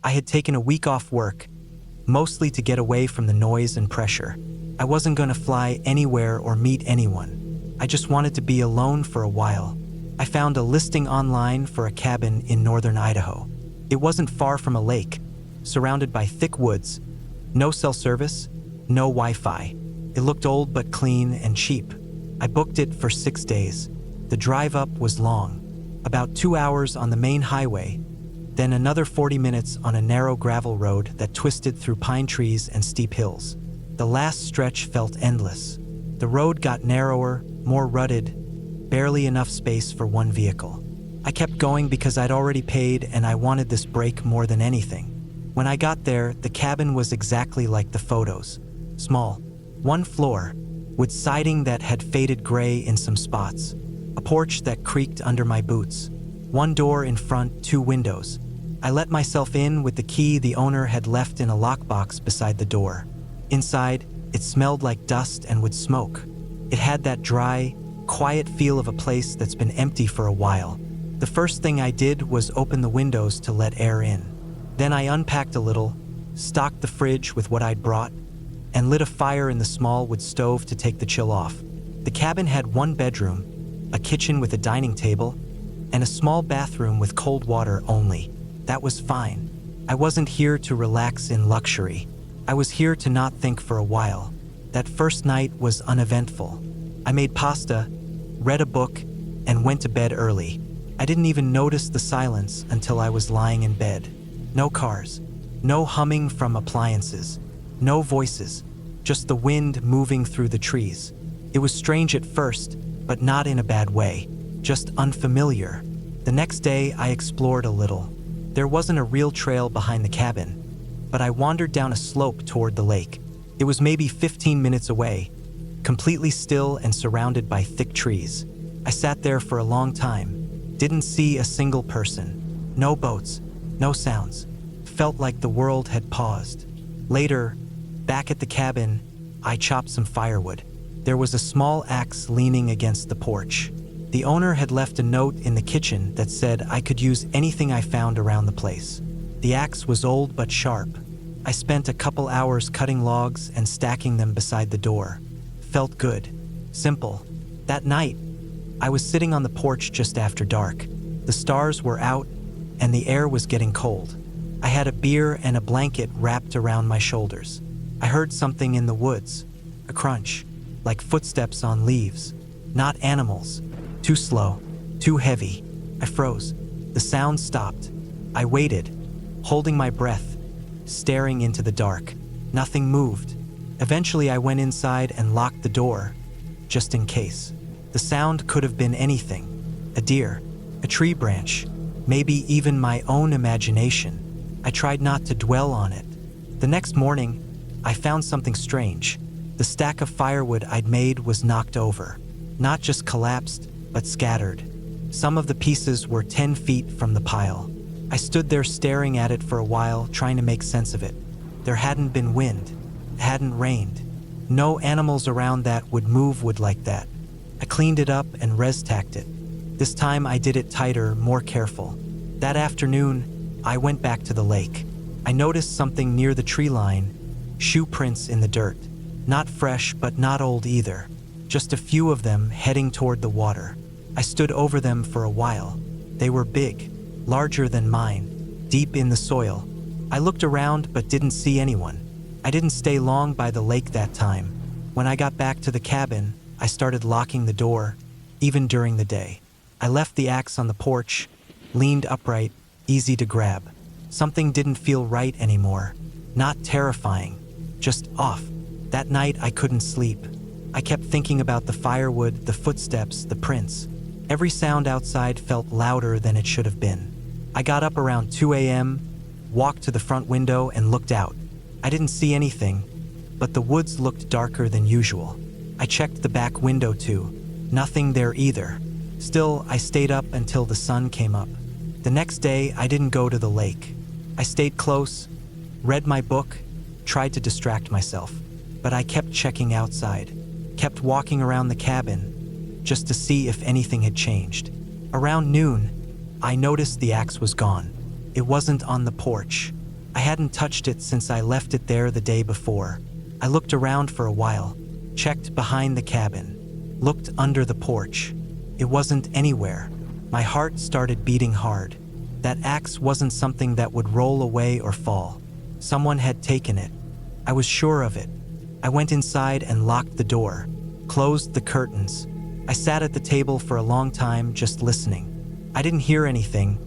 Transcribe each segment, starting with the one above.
I had taken a week off work, mostly to get away from the noise and pressure. I wasn't going to fly anywhere or meet anyone. I just wanted to be alone for a while. I found a listing online for a cabin in northern Idaho. It wasn't far from a lake, surrounded by thick woods, no cell service, no Wi-Fi. It looked old but clean and cheap. I booked it for 6 days. The drive up was long, about 2 hours on the main highway, then another 40 minutes on a narrow gravel road that twisted through pine trees and steep hills. The last stretch felt endless. The road got narrower, more rutted, barely enough space for one vehicle. I kept going because I'd already paid and I wanted this break more than anything. When I got there, the cabin was exactly like the photos. Small, one floor, with siding that had faded gray in some spots, a porch that creaked under my boots, one door in front, 2 windows. I let myself in with the key the owner had left in a lockbox beside the door. Inside, it smelled like dust and wood smoke. It had that dry, quiet feel of a place that's been empty for a while. The first thing I did was open the windows to let air in. Then I unpacked a little, stocked the fridge with what I'd brought, and lit a fire in the small wood stove to take the chill off. The cabin had 1 bedroom, a kitchen with a dining table, and a small bathroom with cold water only. That was fine. I wasn't here to relax in luxury. I was here to not think for a while. That first night was uneventful. I made pasta, read a book, and went to bed early. I didn't even notice the silence until I was lying in bed. No cars, no humming from appliances, no voices, just the wind moving through the trees. It was strange at first, but not in a bad way, just unfamiliar. The next day, I explored a little. There wasn't a real trail behind the cabin, but I wandered down a slope toward the lake. It was maybe 15 minutes away, completely still and surrounded by thick trees. I sat there for a long time, didn't see a single person, no boats, no sounds. Felt like the world had paused. Later, back at the cabin, I chopped some firewood. There was a small axe leaning against the porch. The owner had left a note in the kitchen that said I could use anything I found around the place. The axe was old but sharp. I spent a couple hours cutting logs and stacking them beside the door. Felt good. Simple. That night, I was sitting on the porch just after dark. The stars were out, and the air was getting cold. I had a beer and a blanket wrapped around my shoulders. I heard something in the woods, a crunch, like footsteps on leaves. Not animals. Too slow, too heavy. I froze. The sound stopped. I waited, holding my breath, staring into the dark. Nothing moved. Eventually, I went inside and locked the door, just in case. The sound could have been anything. A deer, a tree branch, maybe even my own imagination. I tried not to dwell on it. The next morning, I found something strange. The stack of firewood I'd made was knocked over. Not just collapsed, but scattered. Some of the pieces were 10 feet from the pile. I stood there staring at it for a while, trying to make sense of it. There hadn't been wind. It hadn't rained. No animals around that would move wood like that. I cleaned it up and res-tacked it. This time I did it tighter, more careful. That afternoon, I went back to the lake. I noticed something near the tree line, shoe prints in the dirt. Not fresh, but not old either. Just a few of them heading toward the water. I stood over them for a while. They were big, larger than mine, deep in the soil. I looked around but didn't see anyone. I didn't stay long by the lake that time. When I got back to the cabin, I started locking the door, even during the day. I left the axe on the porch, leaned upright, easy to grab. Something didn't feel right anymore. Not terrifying, just off. That night I couldn't sleep. I kept thinking about the firewood, the footsteps, the prints. Every sound outside felt louder than it should have been. I got up around 2 a.m., walked to the front window and looked out. I didn't see anything, but the woods looked darker than usual. I checked the back window too. Nothing there either. Still, I stayed up until the sun came up. The next day, I didn't go to the lake. I stayed close, read my book, tried to distract myself. But I kept checking outside, kept walking around the cabin, just to see if anything had changed. Around noon, I noticed the axe was gone. It wasn't on the porch. I hadn't touched it since I left it there the day before. I looked around for a while, checked behind the cabin, looked under the porch. It wasn't anywhere. My heart started beating hard. That axe wasn't something that would roll away or fall. Someone had taken it. I was sure of it. I went inside and locked the door, closed the curtains. I sat at the table for a long time just listening. I didn't hear anything,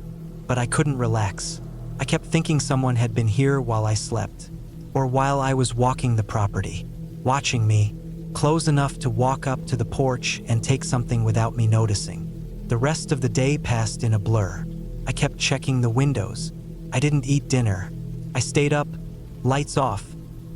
but I couldn't relax. I kept thinking someone had been here while I slept, or while I was walking the property, watching me, close enough to walk up to the porch and take something without me noticing. The rest of the day passed in a blur. I kept checking the windows. I didn't eat dinner. I stayed up, lights off,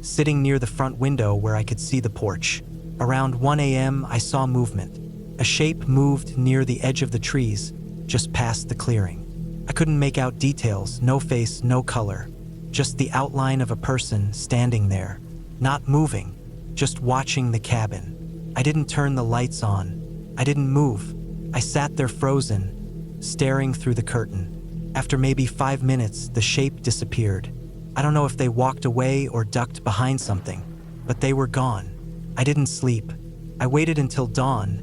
sitting near the front window where I could see the porch. Around 1 a.m., I saw movement. A shape moved near the edge of the trees, just past the clearing. I couldn't make out details, no face, no color, just the outline of a person standing there, not moving, just watching the cabin. I didn't turn the lights on. I didn't move. I sat there frozen, staring through the curtain. After maybe 5 minutes, the shape disappeared. I don't know if they walked away or ducked behind something, but they were gone. I didn't sleep. I waited until dawn,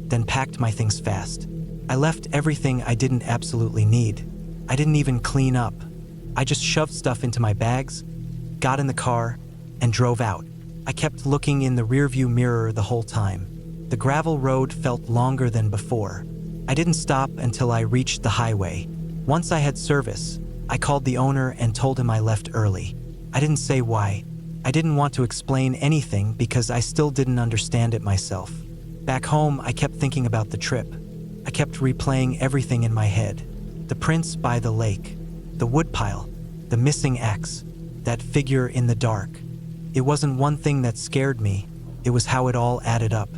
then packed my things fast. I left everything I didn't absolutely need. I didn't even clean up. I just shoved stuff into my bags, got in the car, and drove out. I kept looking in the rearview mirror the whole time. The gravel road felt longer than before. I didn't stop until I reached the highway. Once I had service, I called the owner and told him I left early. I didn't say why. I didn't want to explain anything because I still didn't understand it myself. Back home, I kept thinking about the trip. I kept replaying everything in my head. The prints by the lake, the woodpile, the missing axe, that figure in the dark. It wasn't one thing that scared me, it was how it all added up.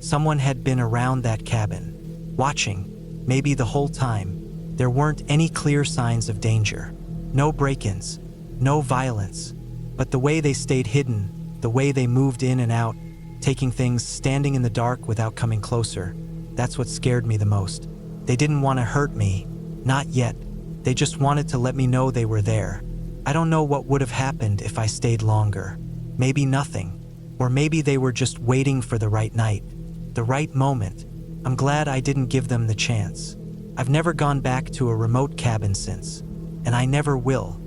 Someone had been around that cabin, watching, maybe the whole time. There weren't any clear signs of danger. No break-ins, no violence. But the way they stayed hidden, the way they moved in and out, taking things, standing in the dark without coming closer, that's what scared me the most. They didn't want to hurt me, not yet. They just wanted to let me know they were there. I don't know what would have happened if I stayed longer. Maybe nothing. Or maybe they were just waiting for the right night, the right moment. I'm glad I didn't give them the chance. I've never gone back to a remote cabin since, and I never will.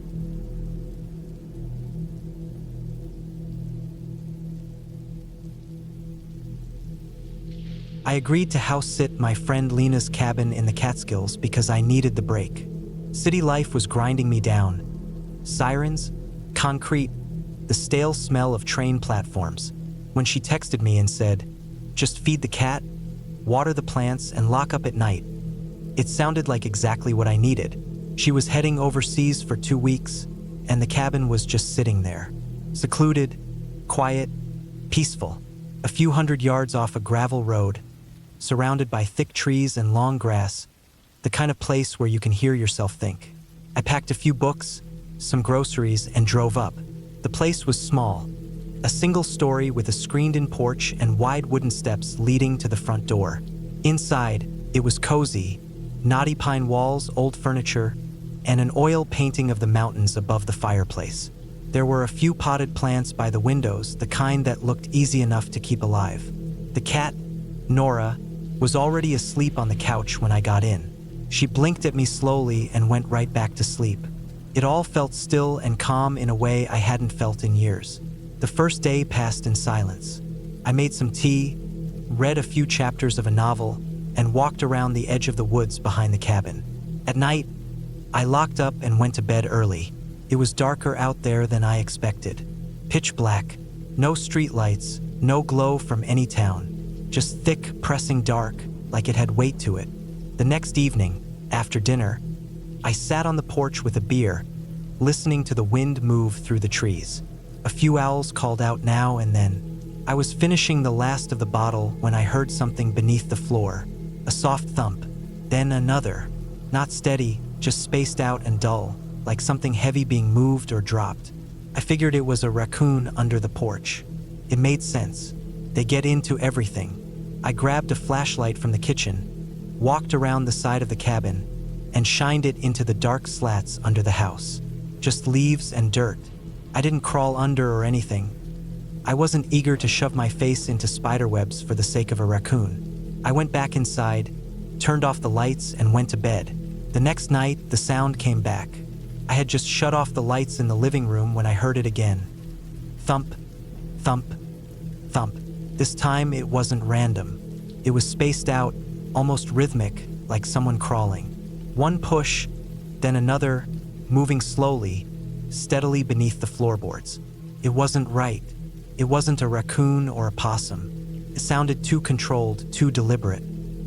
I agreed to house-sit my friend Lena's cabin in the Catskills because I needed the break. City life was grinding me down. Sirens, concrete, the stale smell of train platforms. When she texted me and said, "Just feed the cat, water the plants, and lock up at night," it sounded like exactly what I needed. She was heading overseas for 2 weeks, and the cabin was just sitting there. Secluded, quiet, peaceful. A few hundred yards off a gravel road, surrounded by thick trees and long grass, the kind of place where you can hear yourself think. I packed a few books, some groceries, and drove up. The place was small, a single story with a screened-in porch and wide wooden steps leading to the front door. Inside, it was cozy, knotty pine walls, old furniture, and an oil painting of the mountains above the fireplace. There were a few potted plants by the windows, the kind that looked easy enough to keep alive. The cat, Nora, was already asleep on the couch when I got in. She blinked at me slowly and went right back to sleep. It all felt still and calm in a way I hadn't felt in years. The first day passed in silence. I made some tea, read a few chapters of a novel, and walked around the edge of the woods behind the cabin. At night, I locked up and went to bed early. It was darker out there than I expected. Pitch black, no streetlights, no glow from any town. Just thick, pressing dark, like it had weight to it. The next evening, after dinner, I sat on the porch with a beer, listening to the wind move through the trees. A few owls called out now and then. I was finishing the last of the bottle when I heard something beneath the floor. A soft thump, then another. Not steady, just spaced out and dull, like something heavy being moved or dropped. I figured it was a raccoon under the porch. It made sense. They get into everything. I grabbed a flashlight from the kitchen, walked around the side of the cabin, and shined it into the dark slats under the house. just leaves and dirt. I didn't crawl under or anything. I wasn't eager to shove my face into spiderwebs for the sake of a raccoon. I went back inside, turned off the lights, and went to bed. The next night, the sound came back. I had just shut off the lights in the living room when I heard it again. Thump, thump, thump. This time it wasn't random. It was spaced out, almost rhythmic, like someone crawling. One push, then another, moving slowly, steadily beneath the floorboards. It wasn't right. It wasn't a raccoon or a possum. It sounded too controlled, too deliberate.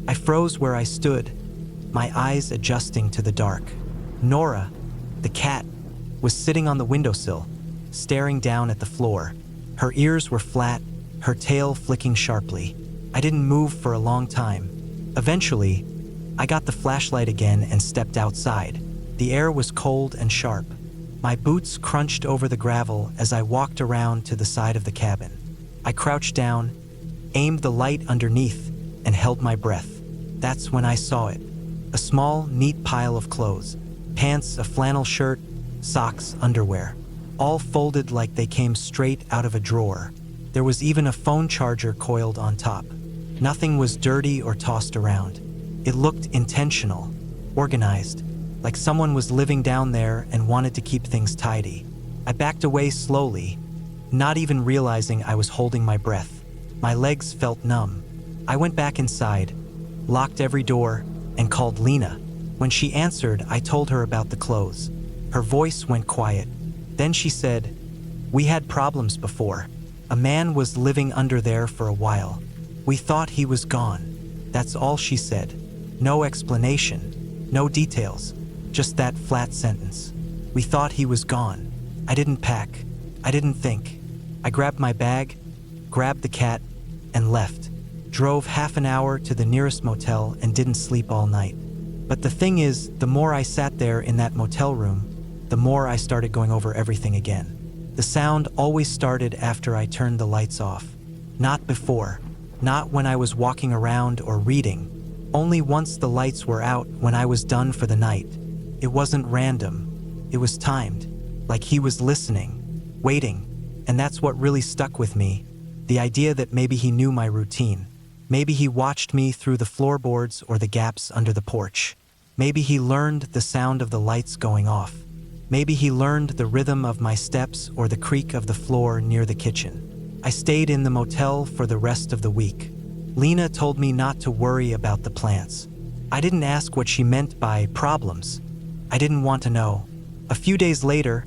I froze where I stood, my eyes adjusting to the dark. Nora, the cat, was sitting on the windowsill, staring down at the floor. Her ears were flat, her tail flicking sharply. I didn't move for a long time. Eventually, I got the flashlight again and stepped outside. The air was cold and sharp. My boots crunched over the gravel as I walked around to the side of the cabin. I crouched down, aimed the light underneath, and held my breath. That's when I saw it. A small, neat pile of clothes. Pants, a flannel shirt, socks, underwear. All folded like they came straight out of a drawer. There was even a phone charger coiled on top. Nothing was dirty or tossed around. It looked intentional, organized, like someone was living down there and wanted to keep things tidy. I backed away slowly, not even realizing I was holding my breath. My legs felt numb. I went back inside, locked every door, and called Lena. When she answered, I told her about the clothes. Her voice went quiet. Then she said, "We had problems before. A man was living under there for a while. We thought he was gone." That's all she said. No explanation, no details, just that flat sentence. We thought he was gone. I didn't pack. I didn't think. I grabbed my bag, grabbed the cat, and left. Drove half an hour to the nearest motel and didn't sleep all night. But the thing is, the more I sat there in that motel room, the more I started going over everything again. The sound always started after I turned the lights off. Not before. Not when I was walking around or reading. Only once the lights were out, when I was done for the night. It wasn't random. It was timed. Like he was listening, waiting. And that's what really stuck with me. The idea that maybe he knew my routine. Maybe he watched me through the floorboards or the gaps under the porch. Maybe he learned the sound of the lights going off. Maybe he learned the rhythm of my steps or the creak of the floor near the kitchen. I stayed in the motel for the rest of the week. Lena told me not to worry about the plants. I didn't ask what she meant by problems. I didn't want to know. A few days later,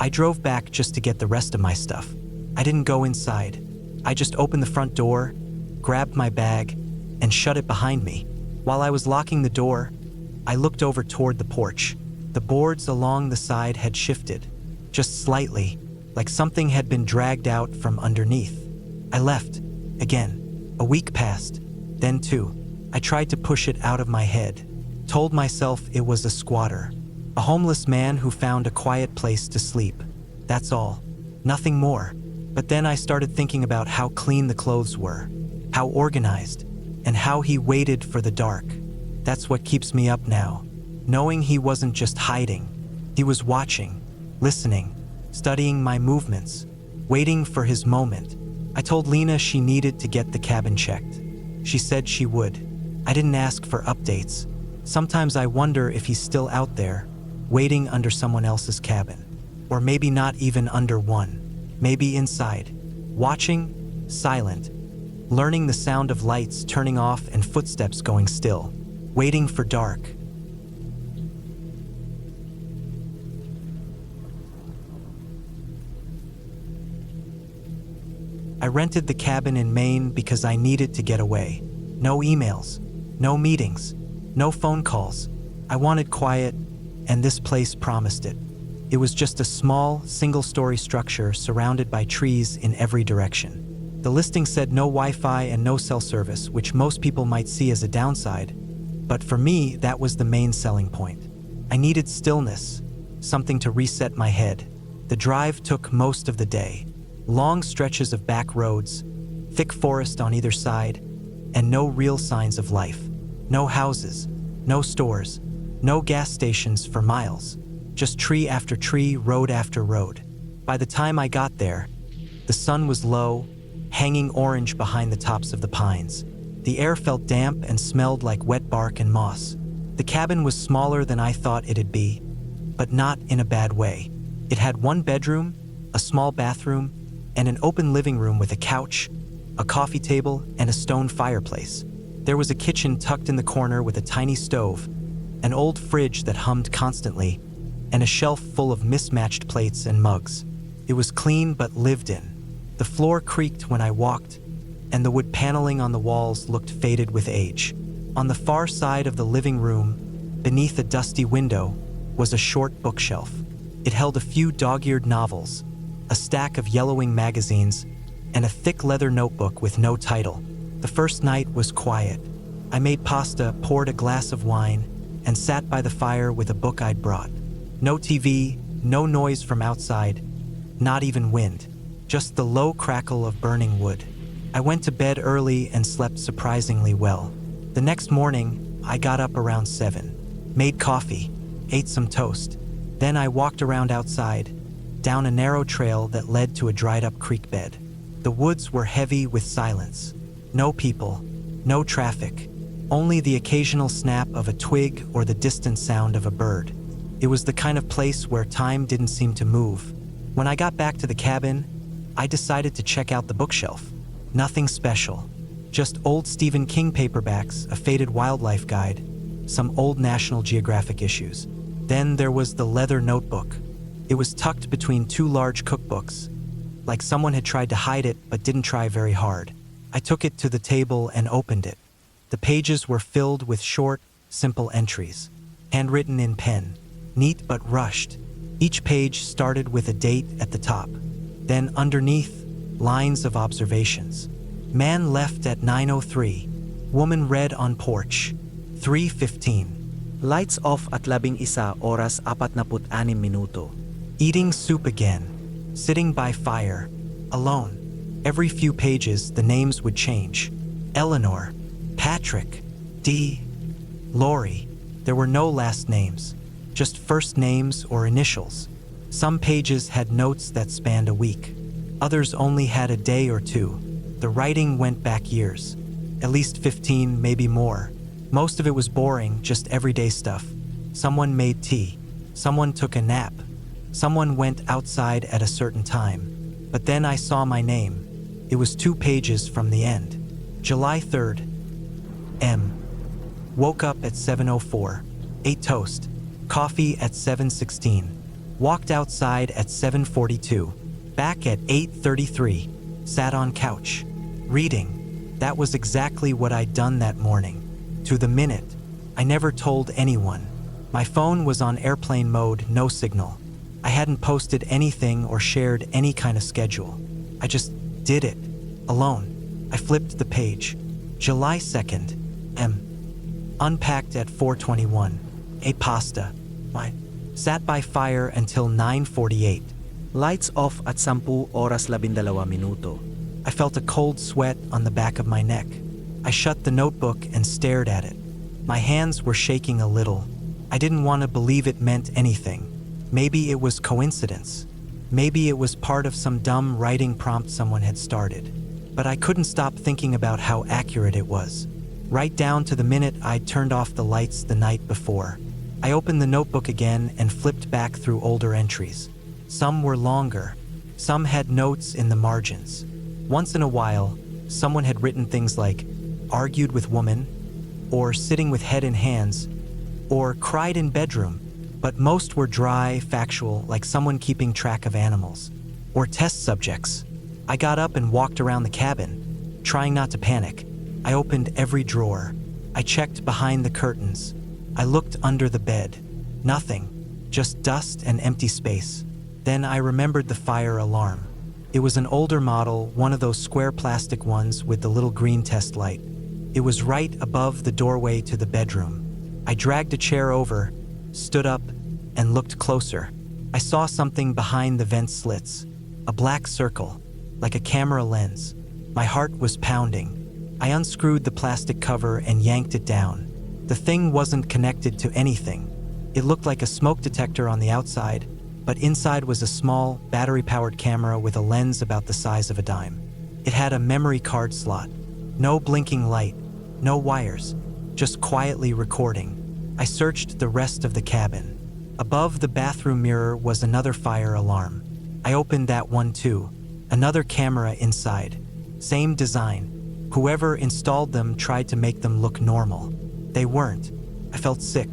I drove back just to get the rest of my stuff. I didn't go inside. I just opened the front door, grabbed my bag, and shut it behind me. While I was locking the door, I looked over toward the porch. The boards along the side had shifted, just slightly, like something had been dragged out from underneath. I left, again. A week passed, then two. I tried to push it out of my head, told myself it was a squatter, a homeless man who found a quiet place to sleep. That's all, nothing more. But then I started thinking about how clean the clothes were, how organized, and how he waited for the dark. That's what keeps me up now, knowing he wasn't just hiding. He was watching, listening, studying my movements, waiting for his moment. I told Lena she needed to get the cabin checked. She said she would. I didn't ask for updates. Sometimes I wonder if he's still out there, waiting under someone else's cabin. Or maybe not even under one. Maybe inside, watching, silent, learning the sound of lights turning off and footsteps going still, waiting for dark. I rented the cabin in Maine because I needed to get away. No emails, no meetings, no phone calls. I wanted quiet, and this place promised it. It was just a small, single-story structure surrounded by trees in every direction. The listing said no Wi-Fi and no cell service, which most people might see as a downside. But for me, that was the main selling point. I needed stillness, something to reset my head. The drive took most of the day. Long stretches of back roads, thick forest on either side, and no real signs of life. No houses, no stores, no gas stations for miles. just tree after tree, road after road. By the time I got there, the sun was low, hanging orange behind the tops of the pines. The air felt damp and smelled like wet bark and moss. The cabin was smaller than I thought it'd be, but not in a bad way. It had one bedroom, a small bathroom, and an open living room with a couch, a coffee table, and a stone fireplace. There was a kitchen tucked in the corner with a tiny stove, an old fridge that hummed constantly, and a shelf full of mismatched plates and mugs. It was clean but lived in. The floor creaked when I walked, and the wood paneling on the walls looked faded with age. On the far side of the living room, beneath a dusty window, was a short bookshelf. It held a few dog-eared novels, a stack of yellowing magazines, and a thick leather notebook with no title. The first night was quiet. I made pasta, poured a glass of wine, and sat by the fire with a book I'd brought. No TV, no noise from outside, not even wind, just the low crackle of burning wood. I went to bed early and slept surprisingly well. The next morning, I got up around 7, made coffee, ate some toast. Then I walked around outside, down a narrow trail that led to a dried-up creek bed. The woods were heavy with silence. No people, no traffic, only the occasional snap of a twig or the distant sound of a bird. It was the kind of place where time didn't seem to move. When I got back to the cabin, I decided to check out the bookshelf. Nothing special, just old Stephen King paperbacks, a faded wildlife guide, some old National Geographic issues. Then there was the leather notebook. It was tucked between two large cookbooks, like someone had tried to hide it but didn't try very hard. I took it to the table and opened it. The pages were filled with short, simple entries, handwritten in pen, neat but rushed. Each page started with a date at the top. Then underneath, lines of observations. Man left at 9:03. Woman read on porch. 3:15. Lights off at 11:46 minuto. Eating soup again. Sitting by fire. Alone. Every few pages, the names would change. Eleanor. Patrick. D. Lori. There were no last names, just first names or initials. Some pages had notes that spanned a week. Others only had a day or two. The writing went back years. At least 15, maybe more. Most of it was boring, just everyday stuff. Someone made tea. Someone took a nap. Someone went outside at a certain time. But then I saw my name. It was 2 pages from the end. July 3rd. M. Woke up at 7:04. Ate toast. Coffee at 7:16. Walked outside at 7:42. Back at 8:33. Sat on couch. Reading. That was exactly what I'd done that morning. To the minute. I never told anyone. My phone was on airplane mode, no signal. I hadn't posted anything or shared any kind of schedule. I just did it. Alone. I flipped the page. July 2nd. M. Unpacked at 4:21. Ate pasta. Sat by fire until 9:48. Lights off at 10:12 minuto. I felt a cold sweat on the back of my neck. I shut the notebook and stared at it. My hands were shaking a little. I didn't want to believe it meant anything. Maybe it was coincidence. Maybe it was part of some dumb writing prompt someone had started. But I couldn't stop thinking about how accurate it was. Right down to the minute I'd turned off the lights the night before. I opened the notebook again and flipped back through older entries. Some were longer. Some had notes in the margins. Once in a while, someone had written things like, argued with woman, or sitting with head in hands, or cried in bedroom, but most were dry, factual, like someone keeping track of animals, or test subjects. I got up and walked around the cabin, trying not to panic. I opened every drawer. I checked behind the curtains. I looked under the bed. Nothing, just dust and empty space. Then I remembered the fire alarm. It was an older model, one of those square plastic ones with the little green test light. It was right above the doorway to the bedroom. I dragged a chair over, stood up, and looked closer. I saw something behind the vent slits, a black circle, like a camera lens. My heart was pounding. I unscrewed the plastic cover and yanked it down. The thing wasn't connected to anything. It looked like a smoke detector on the outside, but inside was a small, battery-powered camera with a lens about the size of a dime. It had a memory card slot. No blinking light, no wires, just quietly recording. I searched the rest of the cabin. Above the bathroom mirror was another fire alarm. I opened that one too. Another camera inside. Same design. Whoever installed them tried to make them look normal. They weren't. I felt sick.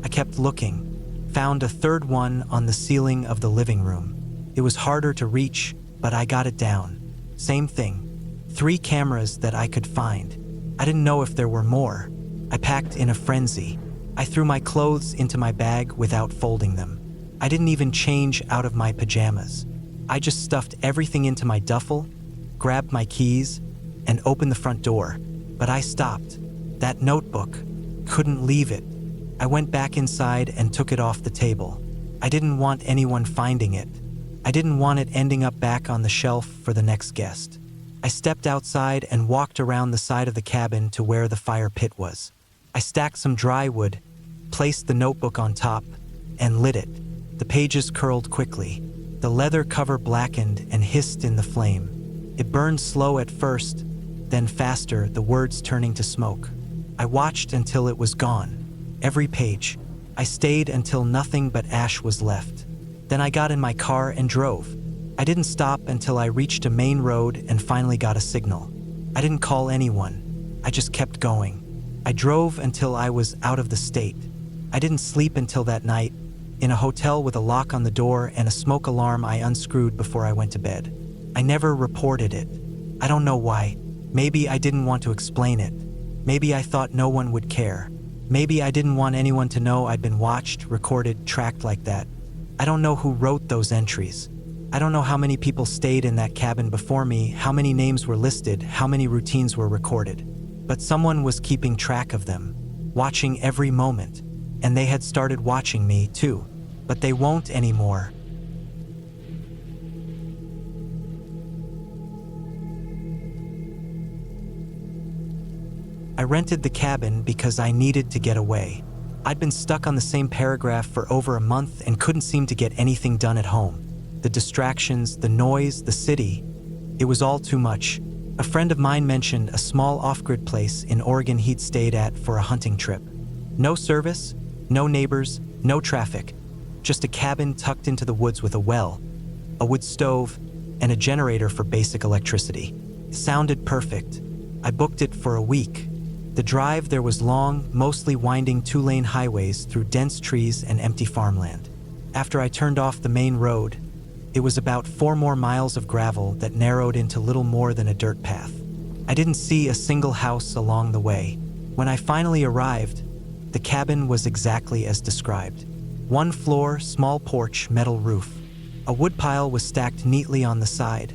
I kept looking. Found a third one on the ceiling of the living room. It was harder to reach, but I got it down. Same thing. 3 cameras that I could find. I didn't know if there were more. I packed in a frenzy. I threw my clothes into my bag without folding them. I didn't even change out of my pajamas. I just stuffed everything into my duffel, grabbed my keys, and opened the front door. But I stopped. That notebook. Couldn't leave it. I went back inside and took it off the table. I didn't want anyone finding it. I didn't want it ending up back on the shelf for the next guest. I stepped outside and walked around the side of the cabin to where the fire pit was. I stacked some dry wood, placed the notebook on top, and lit it. The pages curled quickly. The leather cover blackened and hissed in the flame. It burned slow at first, then faster, the words turning to smoke. I watched until it was gone. Every page. I stayed until nothing but ash was left. Then I got in my car and drove. I didn't stop until I reached a main road and finally got a signal. I didn't call anyone. I just kept going. I drove until I was out of the state. I didn't sleep until that night, in a hotel with a lock on the door and a smoke alarm I unscrewed before I went to bed. I never reported it. I don't know why. Maybe I didn't want to explain it. Maybe I thought no one would care. Maybe I didn't want anyone to know I'd been watched, recorded, tracked like that. I don't know who wrote those entries. I don't know how many people stayed in that cabin before me, how many names were listed, how many routines were recorded. But someone was keeping track of them, watching every moment. And they had started watching me too. But they won't anymore. I rented the cabin because I needed to get away. I'd been stuck on the same paragraph for over a month and couldn't seem to get anything done at home. The distractions, the noise, the city. It was all too much. A friend of mine mentioned a small off-grid place in Oregon he'd stayed at for a hunting trip. No service, no neighbors, no traffic. Just a cabin tucked into the woods with a well, a wood stove, and a generator for basic electricity. It sounded perfect. I booked it for a week. The drive there was long, mostly winding 2-lane highways through dense trees and empty farmland. After I turned off the main road, it was about 4 more miles of gravel that narrowed into little more than a dirt path. I didn't see a single house along the way. When I finally arrived, the cabin was exactly as described. 1 floor, small porch, metal roof. A woodpile was stacked neatly on the side,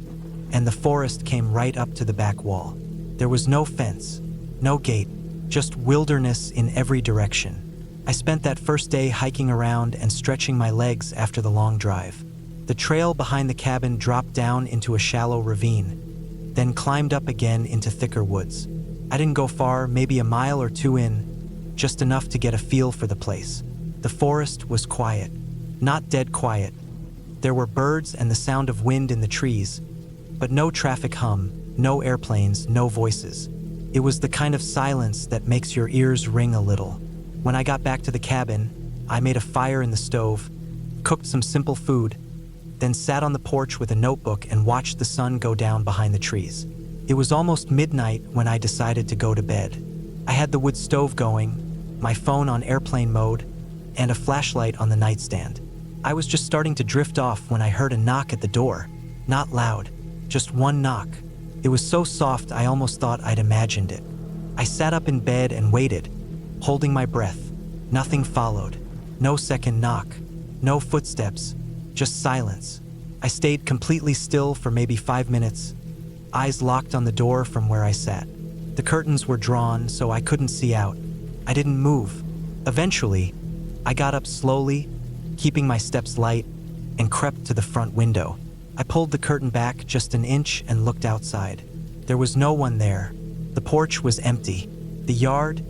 and the forest came right up to the back wall. There was no fence, no gate, just wilderness in every direction. I spent that first day hiking around and stretching my legs after the long drive. The trail behind the cabin dropped down into a shallow ravine, then climbed up again into thicker woods. I didn't go far, maybe a mile or 2 in, just enough to get a feel for the place. The forest was quiet, not dead quiet. There were birds and the sound of wind in the trees, but no traffic hum, no airplanes, no voices. It was the kind of silence that makes your ears ring a little. When I got back to the cabin, I made a fire in the stove, cooked some simple food, then sat on the porch with a notebook and watched the sun go down behind the trees. It was almost midnight when I decided to go to bed. I had the wood stove going, my phone on airplane mode, and a flashlight on the nightstand. I was just starting to drift off when I heard a knock at the door. Not loud, just one knock. It was so soft I almost thought I'd imagined it. I sat up in bed and waited, holding my breath. Nothing followed. No second knock. No footsteps. Just silence. I stayed completely still for maybe 5 minutes, eyes locked on the door from where I sat. The curtains were drawn so I couldn't see out. I didn't move. Eventually, I got up slowly, keeping my steps light, and crept to the front window. I pulled the curtain back just an inch and looked outside. There was no one there. The porch was empty. The yard,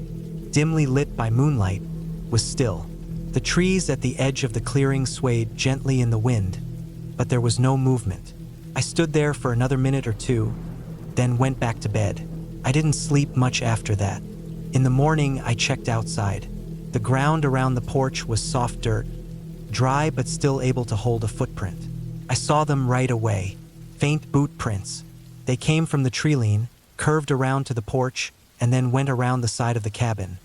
dimly lit by moonlight, was still. The trees at the edge of the clearing swayed gently in the wind, but there was no movement. I stood there for another minute or two, then went back to bed. I didn't sleep much after that. In the morning, I checked outside. The ground around the porch was soft dirt, dry but still able to hold a footprint. I saw them right away, faint boot prints. They came from the treeline, curved around to the porch, and then went around the side of the cabin,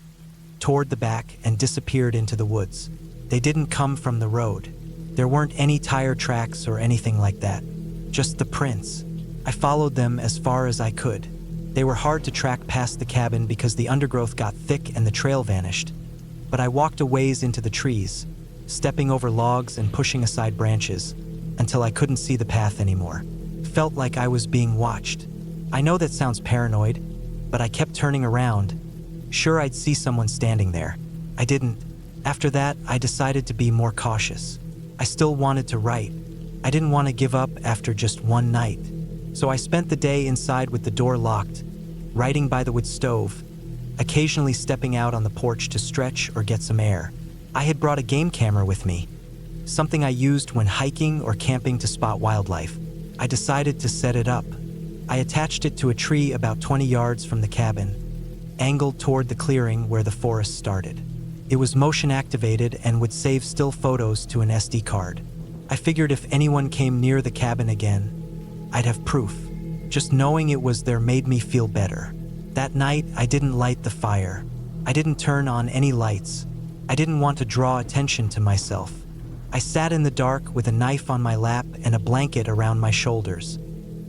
toward the back, and disappeared into the woods. They didn't come from the road. There weren't any tire tracks or anything like that, just the prints. I followed them as far as I could. They were hard to track past the cabin because the undergrowth got thick and the trail vanished. But I walked a ways into the trees, stepping over logs and pushing aside branches, until I couldn't see the path anymore. Felt like I was being watched. I know that sounds paranoid, but I kept turning around, sure I'd see someone standing there. I didn't. After that, I decided to be more cautious. I still wanted to write. I didn't want to give up after just one night. So I spent the day inside with the door locked, writing by the wood stove, occasionally stepping out on the porch to stretch or get some air. I had brought a game camera with me, something I used when hiking or camping to spot wildlife. I decided to set it up. I attached it to a tree about 20 yards from the cabin, angled toward the clearing where the forest started. It was motion activated and would save still photos to an SD card. I figured if anyone came near the cabin again, I'd have proof. Just knowing it was there made me feel better. That night, I didn't light the fire. I didn't turn on any lights. I didn't want to draw attention to myself. I sat in the dark with a knife on my lap and a blanket around my shoulders,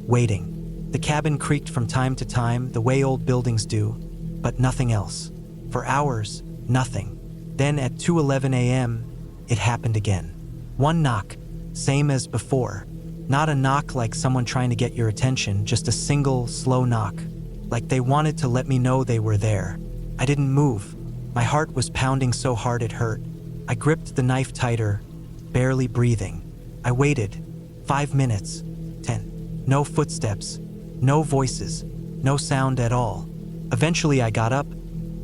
waiting. The cabin creaked from time to time, the way old buildings do, but nothing else. For hours, nothing. Then at 2:11 a.m., it happened again. One knock, same as before. Not a knock like someone trying to get your attention, just a single, slow knock, like they wanted to let me know they were there. I didn't move. My heart was pounding so hard it hurt. I gripped the knife tighter, barely breathing. I waited. 5 minutes. 10. No footsteps. No voices. No sound at all. Eventually I got up,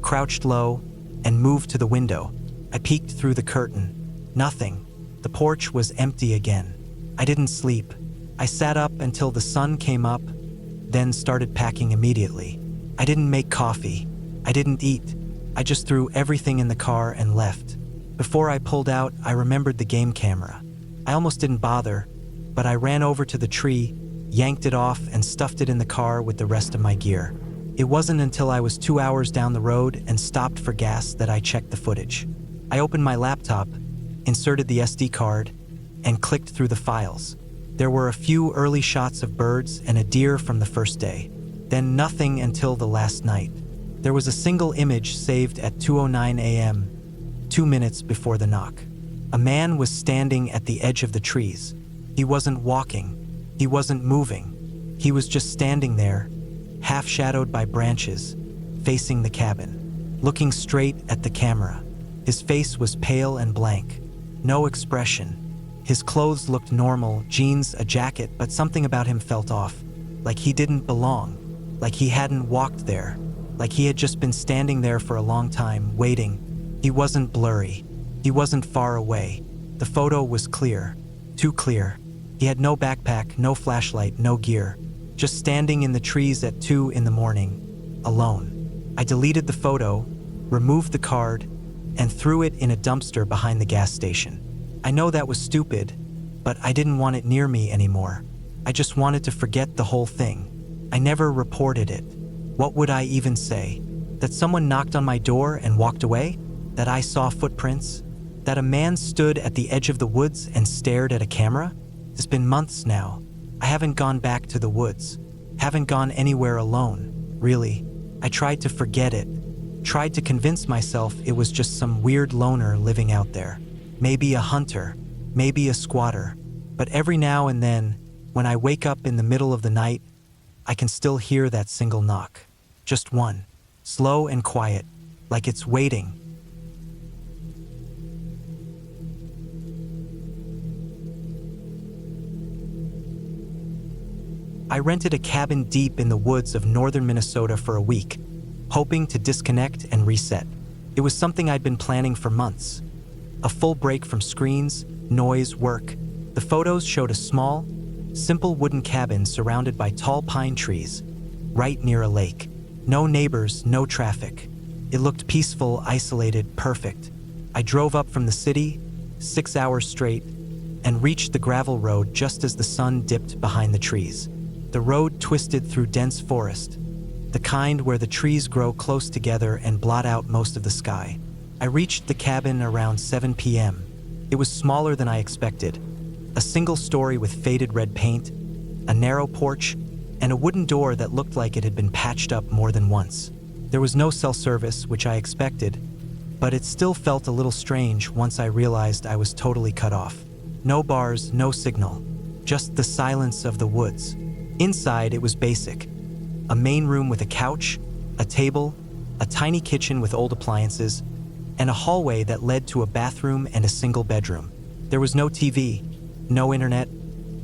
crouched low, and moved to the window. I peeked through the curtain. Nothing. The porch was empty again. I didn't sleep. I sat up until the sun came up, then started packing immediately. I didn't make coffee. I didn't eat. I just threw everything in the car and left. Before I pulled out, I remembered the game camera. I almost didn't bother, but I ran over to the tree, yanked it off, and stuffed it in the car with the rest of my gear. It wasn't until I was 2 hours down the road and stopped for gas that I checked the footage. I opened my laptop, inserted the SD card, and clicked through the files. There were a few early shots of birds and a deer from the first day, then nothing until the last night. There was a single image saved at 2:09 a.m., 2 minutes before the knock. A man was standing at the edge of the trees. He wasn't walking. He wasn't moving. He was just standing there, half shadowed by branches, facing the cabin, looking straight at the camera. His face was pale and blank, no expression. His clothes looked normal, jeans, a jacket, but something about him felt off, like he didn't belong, like he hadn't walked there, like he had just been standing there for a long time, waiting. He wasn't blurry. He wasn't far away. The photo was clear, too clear. He had no backpack, no flashlight, no gear, just standing in the trees at 2 in the morning, alone. I deleted the photo, removed the card, and threw it in a dumpster behind the gas station. I know that was stupid, but I didn't want it near me anymore. I just wanted to forget the whole thing. I never reported it. What would I even say? That someone knocked on my door and walked away? That I saw footprints? That a man stood at the edge of the woods and stared at a camera? It's been months now. I haven't gone back to the woods. Haven't gone anywhere alone, really. I tried to forget it. Tried to convince myself it was just some weird loner living out there. Maybe a hunter, maybe a squatter. But every now and then, when I wake up in the middle of the night, I can still hear that single knock. Just one. Slow and quiet, like it's waiting. I rented a cabin deep in the woods of northern Minnesota for a week, hoping to disconnect and reset. It was something I'd been planning for months. A full break from screens, noise, work. The photos showed a small, simple wooden cabin surrounded by tall pine trees, right near a lake. No neighbors, no traffic. It looked peaceful, isolated, perfect. I drove up from the city, 6 hours straight, and reached the gravel road just as the sun dipped behind the trees. The road twisted through dense forest, the kind where the trees grow close together and blot out most of the sky. I reached the cabin around 7 p.m. It was smaller than I expected. A single story with faded red paint, a narrow porch, and a wooden door that looked like it had been patched up more than once. There was no cell service, which I expected, but it still felt a little strange once I realized I was totally cut off. No bars, no signal, just the silence of the woods. Inside, it was basic. A main room with a couch, a table, a tiny kitchen with old appliances, and a hallway that led to a bathroom and a single bedroom. There was no TV, no internet,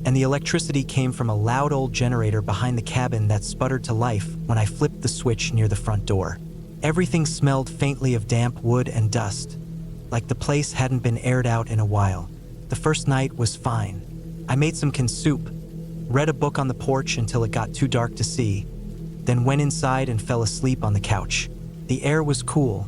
and the electricity came from a loud old generator behind the cabin that sputtered to life when I flipped the switch near the front door. Everything smelled faintly of damp wood and dust, like the place hadn't been aired out in a while. The first night was fine. I made some soup, read a book on the porch until it got too dark to see, then went inside and fell asleep on the couch. The air was cool,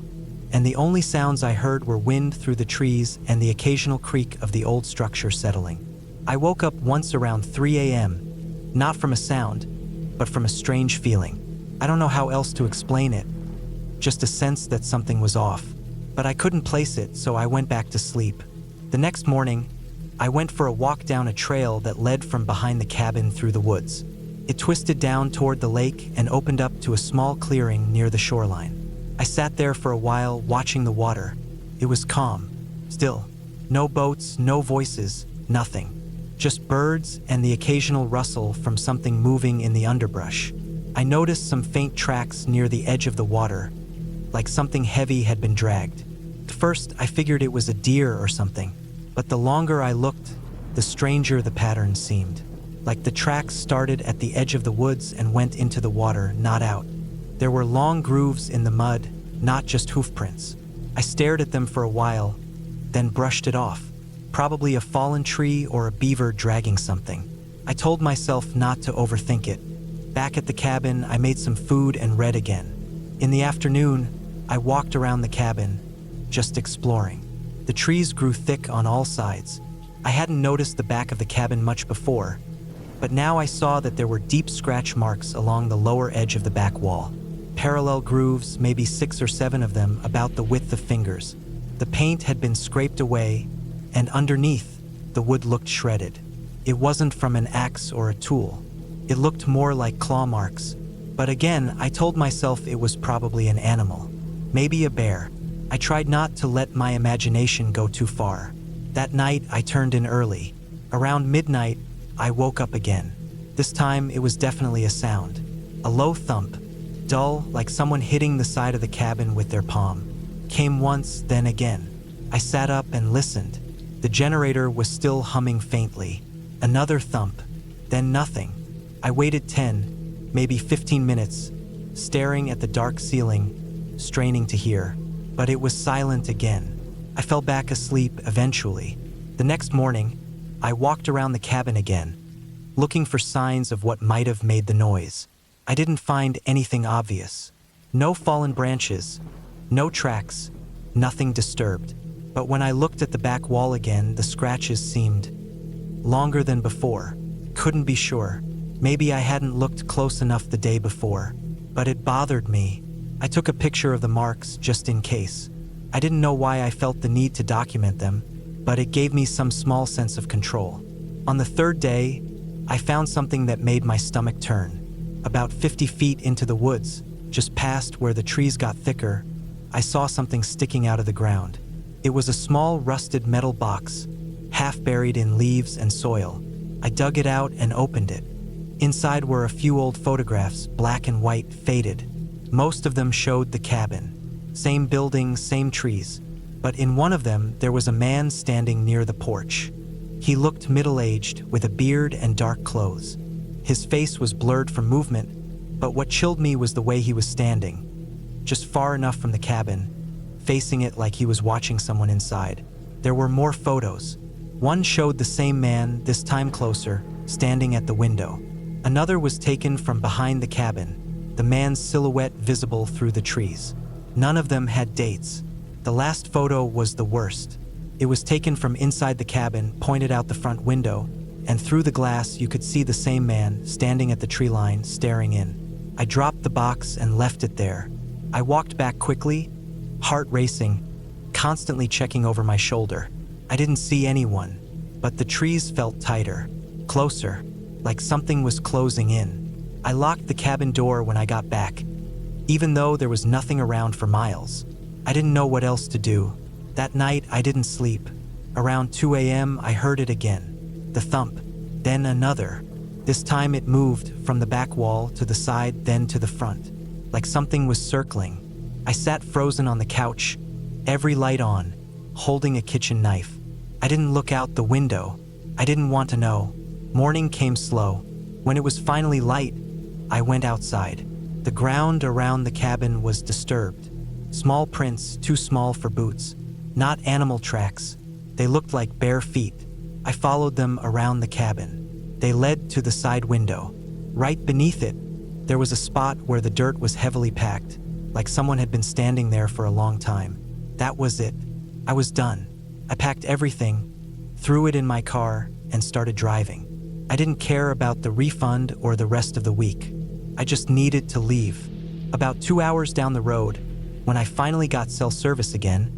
and the only sounds I heard were wind through the trees and the occasional creak of the old structure settling. I woke up once around 3 a.m., not from a sound, but from a strange feeling. I don't know how else to explain it, just a sense that something was off. But I couldn't place it, so I went back to sleep. The next morning, I went for a walk down a trail that led from behind the cabin through the woods. It twisted down toward the lake and opened up to a small clearing near the shoreline. I sat there for a while watching the water. It was calm, still. No boats, no voices, nothing. Just birds and the occasional rustle from something moving in the underbrush. I noticed some faint tracks near the edge of the water, like something heavy had been dragged. At first, I figured it was a deer or something, but the longer I looked, the stranger the pattern seemed. Like the tracks started at the edge of the woods and went into the water, not out. There were long grooves in the mud, not just hoof prints. I stared at them for a while, then brushed it off. Probably a fallen tree or a beaver dragging something. I told myself not to overthink it. Back at the cabin, I made some food and read again. In the afternoon, I walked around the cabin, just exploring. The trees grew thick on all sides. I hadn't noticed the back of the cabin much before, but now I saw that there were deep scratch marks along the lower edge of the back wall. Parallel grooves, maybe 6 or 7 of them, about the width of fingers. The paint had been scraped away, and underneath, the wood looked shredded. It wasn't from an axe or a tool. It looked more like claw marks. But again, I told myself it was probably an animal. Maybe a bear. I tried not to let my imagination go too far. That night, I turned in early. Around midnight, I woke up again. This time, it was definitely a sound. A low thump, dull, like someone hitting the side of the cabin with their palm. Came once, then again. I sat up and listened. The generator was still humming faintly. Another thump, then nothing. I waited 10, maybe 15 minutes, staring at the dark ceiling, straining to hear. But it was silent again. I fell back asleep eventually. The next morning, I walked around the cabin again, looking for signs of what might have made the noise. I didn't find anything obvious. No fallen branches, no tracks, nothing disturbed. But when I looked at the back wall again, the scratches seemed longer than before. Couldn't be sure. Maybe I hadn't looked close enough the day before, but it bothered me. I took a picture of the marks just in case. I didn't know why I felt the need to document them, but it gave me some small sense of control. On the third day, I found something that made my stomach turn. About 50 feet into the woods, just past where the trees got thicker, I saw something sticking out of the ground. It was a small rusted metal box, half buried in leaves and soil. I dug it out and opened it. Inside were a few old photographs, black and white, faded. Most of them showed the cabin. Same building, same trees. But in one of them, there was a man standing near the porch. He looked middle-aged, with a beard and dark clothes. His face was blurred from movement, but what chilled me was the way he was standing, just far enough from the cabin, facing it like he was watching someone inside. There were more photos. One showed the same man, this time closer, standing at the window. Another was taken from behind the cabin, the man's silhouette visible through the trees. None of them had dates. The last photo was the worst. It was taken from inside the cabin, pointed out the front window, and through the glass you could see the same man standing at the tree line, staring in. I dropped the box and left it there. I walked back quickly, heart racing, constantly checking over my shoulder. I didn't see anyone, but the trees felt tighter, closer, like something was closing in. I locked the cabin door when I got back, even though there was nothing around for miles. I didn't know what else to do. That night, I didn't sleep. Around 2 a.m., I heard it again. The thump, then another. This time it moved from the back wall to the side, then to the front, like something was circling. I sat frozen on the couch, every light on, holding a kitchen knife. I didn't look out the window. I didn't want to know. Morning came slow. When it was finally light, I went outside. The ground around the cabin was disturbed. Small prints, too small for boots. Not animal tracks. They looked like bare feet. I followed them around the cabin. They led to the side window. Right beneath it, there was a spot where the dirt was heavily packed, like someone had been standing there for a long time. That was it. I was done. I packed everything, threw it in my car, and started driving. I didn't care about the refund or the rest of the week. I just needed to leave. About 2 hours down the road, when I finally got cell service again,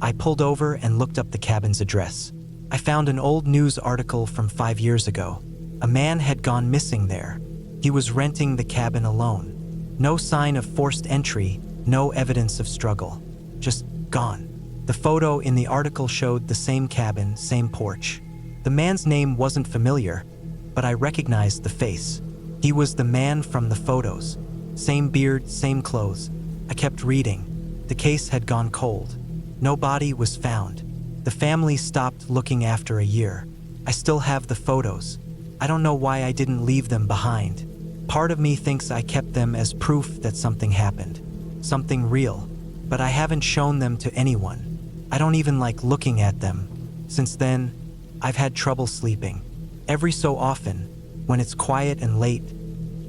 I pulled over and looked up the cabin's address. I found an old news article from 5 years ago. A man had gone missing there. He was renting the cabin alone. No sign of forced entry, no evidence of struggle. Just gone. The photo in the article showed the same cabin, same porch. The man's name wasn't familiar, but I recognized the face. He was the man from the photos. Same beard, same clothes. I kept reading. The case had gone cold. No body was found. The family stopped looking after a year. I still have the photos. I don't know why I didn't leave them behind. Part of me thinks I kept them as proof that something happened. Something real. But I haven't shown them to anyone. I don't even like looking at them. Since then, I've had trouble sleeping. Every so often, when it's quiet and late,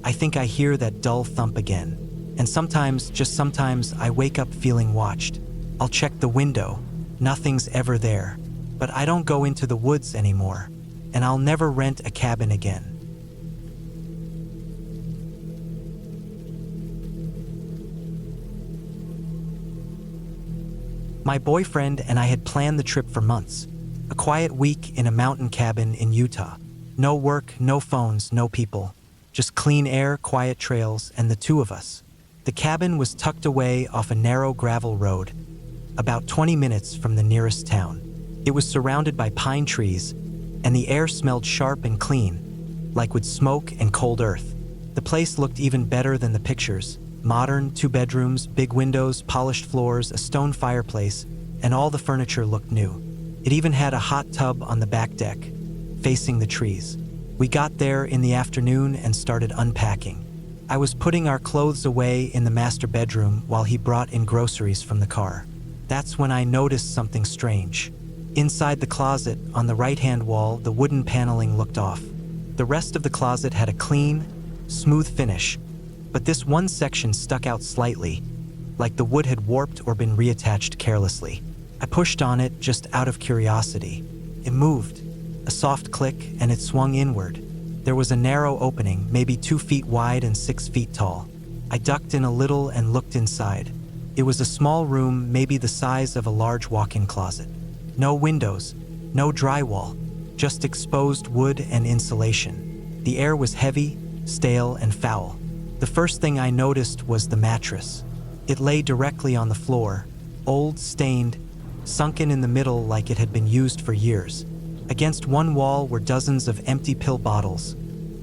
I think I hear that dull thump again. And sometimes, just sometimes, I wake up feeling watched. I'll check the window. Nothing's ever there. But I don't go into the woods anymore. And I'll never rent a cabin again. My boyfriend and I had planned the trip for months. A quiet week in a mountain cabin in Utah. No work, no phones, no people. Just clean air, quiet trails, and the two of us. The cabin was tucked away off a narrow gravel road, about 20 minutes from the nearest town. It was surrounded by pine trees, and the air smelled sharp and clean, like with smoke and cold earth. The place looked even better than the pictures. Modern, 2 bedrooms, big windows, polished floors, a stone fireplace, and all the furniture looked new. It even had a hot tub on the back deck, facing the trees. We got there in the afternoon and started unpacking. I was putting our clothes away in the master bedroom while he brought in groceries from the car. That's when I noticed something strange. Inside the closet, on the right-hand wall, the wooden paneling looked off. The rest of the closet had a clean, smooth finish, but this one section stuck out slightly, like the wood had warped or been reattached carelessly. I pushed on it just out of curiosity. It moved. A soft click, and it swung inward. There was a narrow opening, maybe 2 feet wide and 6 feet tall. I ducked in a little and looked inside. It was a small room, maybe the size of a large walk-in closet. No windows, no drywall, just exposed wood and insulation. The air was heavy, stale, and foul. The first thing I noticed was the mattress. It lay directly on the floor, old, stained, sunken in the middle like it had been used for years. Against one wall were dozens of empty pill bottles,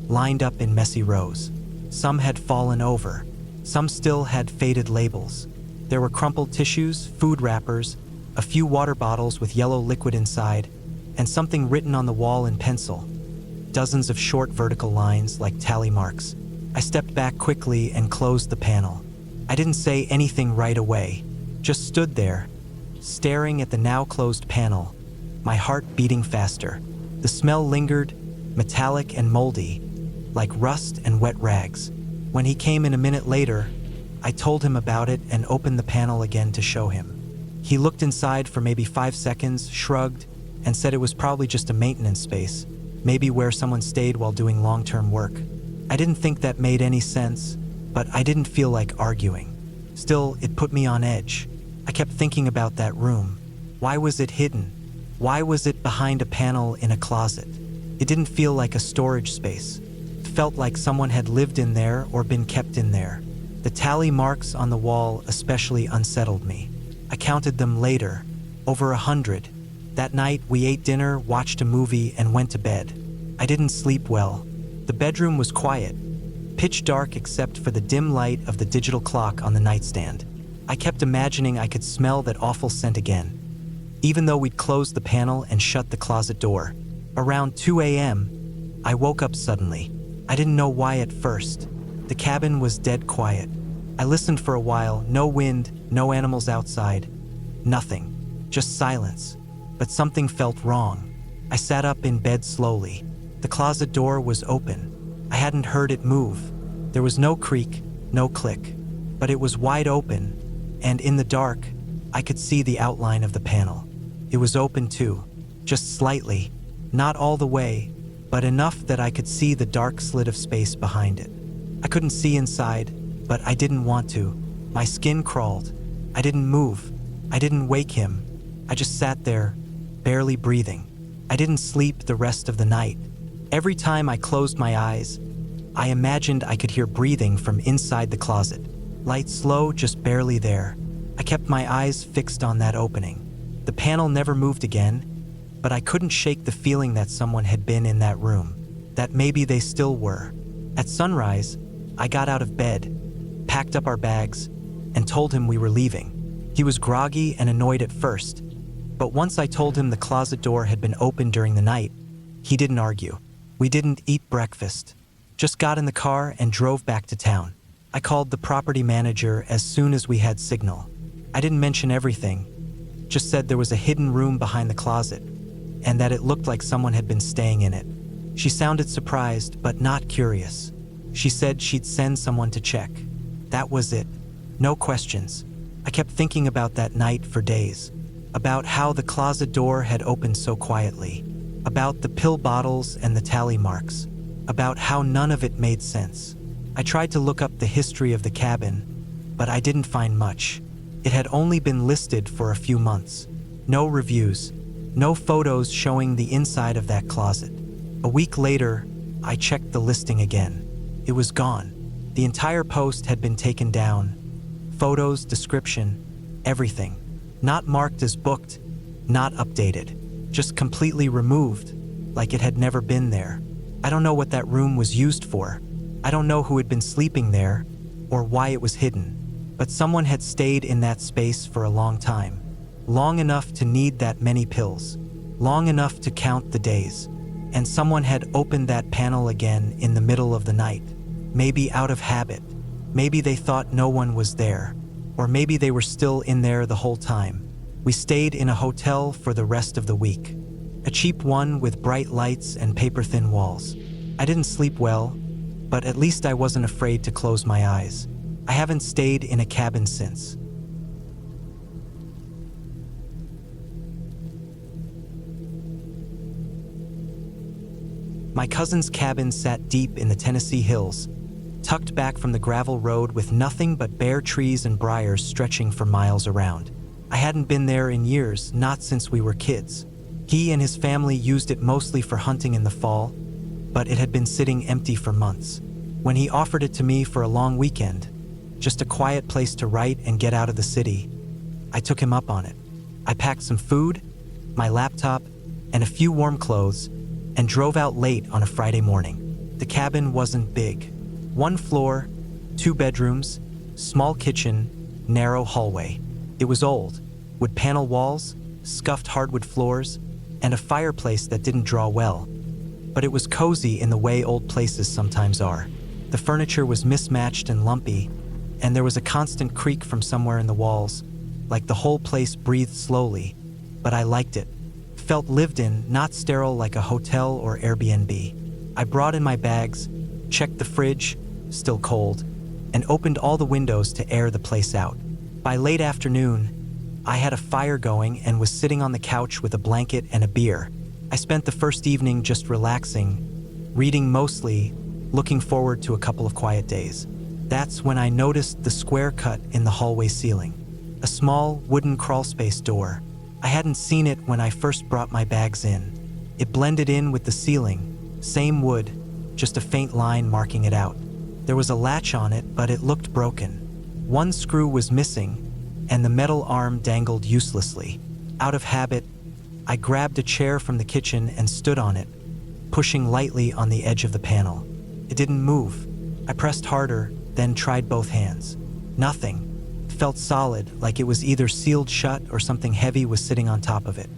lined up in messy rows. Some had fallen over. Some still had faded labels. There were crumpled tissues, food wrappers, a few water bottles with yellow liquid inside, and something written on the wall in pencil. Dozens of short vertical lines like tally marks. I stepped back quickly and closed the panel. I didn't say anything right away, just stood there, staring at the now closed panel, my heart beating faster. The smell lingered, metallic and moldy, like rust and wet rags. When he came in a minute later, I told him about it and opened the panel again to show him. He looked inside for maybe 5 seconds, shrugged, and said it was probably just a maintenance space, maybe where someone stayed while doing long-term work. I didn't think that made any sense, but I didn't feel like arguing. Still, it put me on edge. I kept thinking about that room. Why was it hidden? Why was it behind a panel in a closet? It didn't feel like a storage space. It felt like someone had lived in there or been kept in there. The tally marks on the wall especially unsettled me. I counted them later, over 100. That night, we ate dinner, watched a movie, and went to bed. I didn't sleep well. The bedroom was quiet, pitch dark except for the dim light of the digital clock on the nightstand. I kept imagining I could smell that awful scent again, even though we'd closed the panel and shut the closet door. Around 2 a.m., I woke up suddenly. I didn't know why at first. The cabin was dead quiet. I listened for a while, no wind, no animals outside, nothing, just silence. But something felt wrong. I sat up in bed slowly. The closet door was open. I hadn't heard it move. There was no creak, no click, but it was wide open, and in the dark, I could see the outline of the panel. It was open too, just slightly, not all the way, but enough that I could see the dark slit of space behind it. I couldn't see inside, but I didn't want to. My skin crawled. I didn't move. I didn't wake him. I just sat there, barely breathing. I didn't sleep the rest of the night. Every time I closed my eyes, I imagined I could hear breathing from inside the closet. Light slow, just barely there. I kept my eyes fixed on that opening. The panel never moved again, but I couldn't shake the feeling that someone had been in that room, that maybe they still were. At sunrise, I got out of bed, packed up our bags, and told him we were leaving. He was groggy and annoyed at first, but once I told him the closet door had been open during the night, he didn't argue. We didn't eat breakfast, just got in the car and drove back to town. I called the property manager as soon as we had signal. I didn't mention everything, just said there was a hidden room behind the closet, and that it looked like someone had been staying in it. She sounded surprised, but not curious. She said she'd send someone to check. That was it. No questions. I kept thinking about that night for days. About how the closet door had opened so quietly. About the pill bottles and the tally marks. About how none of it made sense. I tried to look up the history of the cabin, but I didn't find much. It had only been listed for a few months. No reviews. No photos showing the inside of that closet. A week later, I checked the listing again. It was gone. The entire post had been taken down. Photos, description, everything. Not marked as booked, not updated. Just completely removed, like it had never been there. I don't know what that room was used for. I don't know who had been sleeping there, or why it was hidden. But someone had stayed in that space for a long time. Long enough to need that many pills. Long enough to count the days. And someone had opened that panel again in the middle of the night. Maybe out of habit. Maybe they thought no one was there. Or maybe they were still in there the whole time. We stayed in a hotel for the rest of the week. A cheap one with bright lights and paper-thin walls. I didn't sleep well, but at least I wasn't afraid to close my eyes. I haven't stayed in a cabin since. My cousin's cabin sat deep in the Tennessee hills, tucked back from the gravel road with nothing but bare trees and briars stretching for miles around. I hadn't been there in years, not since we were kids. He and his family used it mostly for hunting in the fall, but it had been sitting empty for months. When he offered it to me for a long weekend, just a quiet place to write and get out of the city, I took him up on it. I packed some food, my laptop, and a few warm clothes, and drove out late on a Friday morning. The cabin wasn't big. 1 floor, 2 bedrooms, small kitchen, narrow hallway. It was old, wood panel walls, scuffed hardwood floors, and a fireplace that didn't draw well. But it was cozy in the way old places sometimes are. The furniture was mismatched and lumpy, and there was a constant creak from somewhere in the walls, like the whole place breathed slowly, but I liked it. felt lived in, not sterile like a hotel or Airbnb. I brought in my bags, checked the fridge, still cold, and opened all the windows to air the place out. By late afternoon, I had a fire going and was sitting on the couch with a blanket and a beer. I spent the first evening just relaxing, reading mostly, looking forward to a couple of quiet days. That's when I noticed the square cut in the hallway ceiling. A small wooden crawlspace door. I hadn't seen it when I first brought my bags in. It blended in with the ceiling, same wood, just a faint line marking it out. There was a latch on it, but it looked broken. One screw was missing, and the metal arm dangled uselessly. Out of habit, I grabbed a chair from the kitchen and stood on it, pushing lightly on the edge of the panel. It didn't move. I pressed harder, then tried both hands. Nothing. It felt solid, like it was either sealed shut or something heavy was sitting on top of it.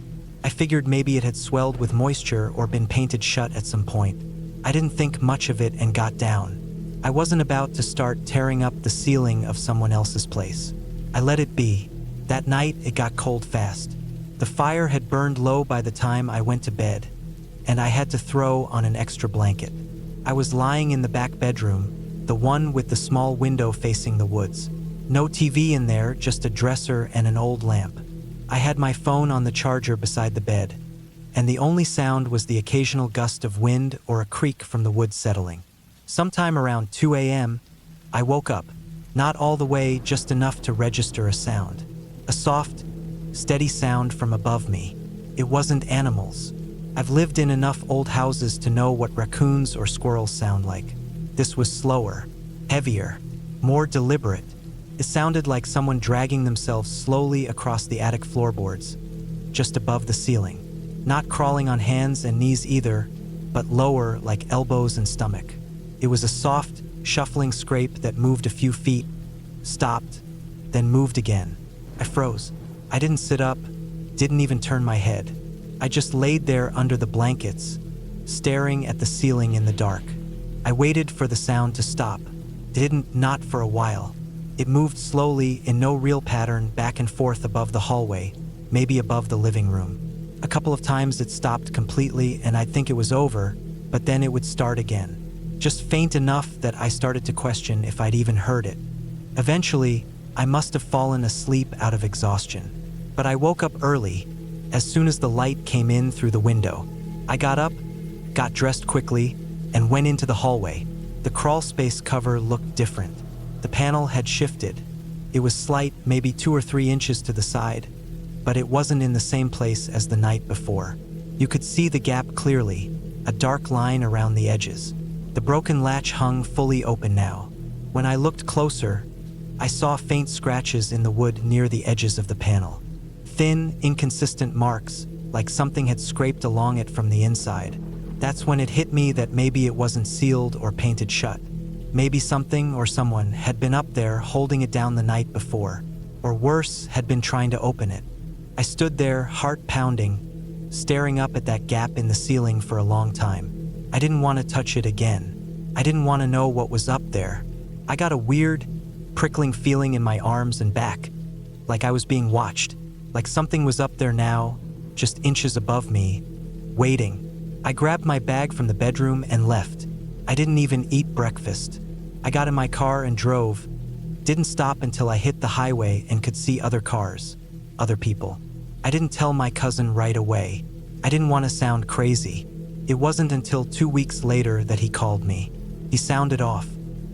I figured maybe it had swelled with moisture or been painted shut at some point. I didn't think much of it and got down. I wasn't about to start tearing up the ceiling of someone else's place. I let it be. That night, it got cold fast. The fire had burned low by the time I went to bed, and I had to throw on an extra blanket. I was lying in the back bedroom, the one with the small window facing the woods. No TV in there, just a dresser and an old lamp. I had my phone on the charger beside the bed, and the only sound was the occasional gust of wind or a creak from the wood settling. Sometime around 2 a.m., I woke up, not all the way, just enough to register a sound. A soft, steady sound from above me. It wasn't animals. I've lived in enough old houses to know what raccoons or squirrels sound like. This was slower, heavier, more deliberate. It sounded like someone dragging themselves slowly across the attic floorboards, just above the ceiling. Not crawling on hands and knees either, but lower, like elbows and stomach. It was a soft, shuffling scrape that moved a few feet, stopped, then moved again. I froze. I didn't sit up, didn't even turn my head. I just laid there under the blankets, staring at the ceiling in the dark. I waited for the sound to stop. It didn't, not for a while. It moved slowly, in no real pattern, back and forth above the hallway, maybe above the living room. A couple of times it stopped completely and I'd think it was over, but then it would start again. Just faint enough that I started to question if I'd even heard it. Eventually, I must have fallen asleep out of exhaustion. But I woke up early, as soon as the light came in through the window. I got up, got dressed quickly, and went into the hallway. The crawl space cover looked different. The panel had shifted. It was slight, maybe 2 or 3 inches to the side, but it wasn't in the same place as the night before. You could see the gap clearly, a dark line around the edges. The broken latch hung fully open now. When I looked closer, I saw faint scratches in the wood near the edges of the panel. Thin, inconsistent marks, like something had scraped along it from the inside. That's when it hit me that maybe it wasn't sealed or painted shut. Maybe something or someone had been up there holding it down the night before, or worse, had been trying to open it. I stood there, heart pounding, staring up at that gap in the ceiling for a long time. I didn't want to touch it again. I didn't want to know what was up there. I got a weird, prickling feeling in my arms and back, like I was being watched, like something was up there now, just inches above me, waiting. I grabbed my bag from the bedroom and left. I didn't even eat breakfast. I got in my car and drove. Didn't stop until I hit the highway and could see other cars, other people. I didn't tell my cousin right away. I didn't want to sound crazy. It wasn't until 2 weeks later that he called me. He sounded off,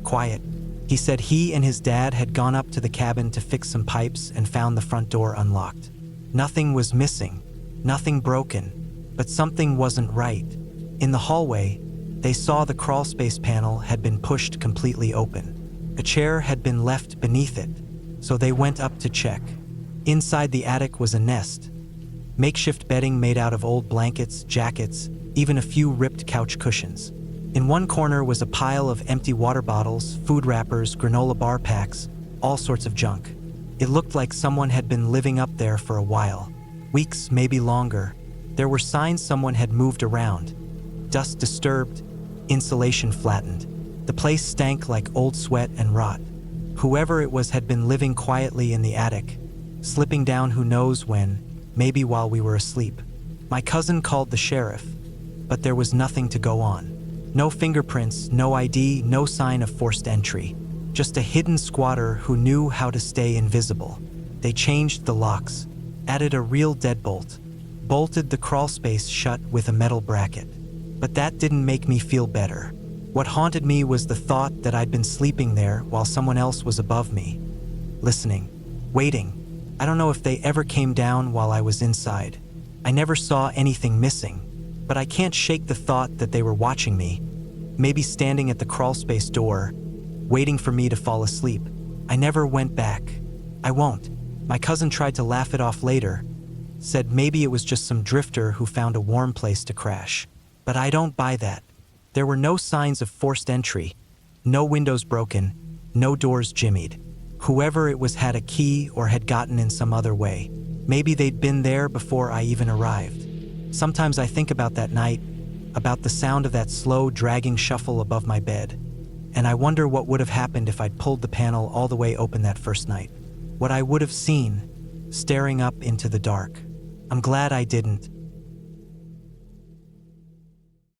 quiet. He said he and his dad had gone up to the cabin to fix some pipes and found the front door unlocked. Nothing was missing, nothing broken, but something wasn't right. In the hallway, they saw the crawlspace panel had been pushed completely open. A chair had been left beneath it, so they went up to check. Inside the attic was a nest. Makeshift bedding made out of old blankets, jackets, even a few ripped couch cushions. In one corner was a pile of empty water bottles, food wrappers, granola bar packs, all sorts of junk. It looked like someone had been living up there for a while. Weeks, maybe longer. There were signs someone had moved around. Dust disturbed, insulation flattened. The place stank like old sweat and rot. Whoever it was had been living quietly in the attic, slipping down who knows when, maybe while we were asleep. My cousin called the sheriff, but there was nothing to go on. No fingerprints, no ID, no sign of forced entry. Just a hidden squatter who knew how to stay invisible. They changed the locks, added a real deadbolt, bolted the crawlspace shut with a metal bracket. But that didn't make me feel better. What haunted me was the thought that I'd been sleeping there while someone else was above me, listening, waiting. I don't know if they ever came down while I was inside. I never saw anything missing, but I can't shake the thought that they were watching me, maybe standing at the crawlspace door, waiting for me to fall asleep. I never went back. I won't. My cousin tried to laugh it off later, said maybe it was just some drifter who found a warm place to crash. But I don't buy that. There were no signs of forced entry, no windows broken, no doors jimmied. Whoever it was had a key or had gotten in some other way. Maybe they'd been there before I even arrived. Sometimes I think about that night, about the sound of that slow, dragging shuffle above my bed, and I wonder what would have happened if I'd pulled the panel all the way open that first night. What I would have seen, staring up into the dark. I'm glad I didn't.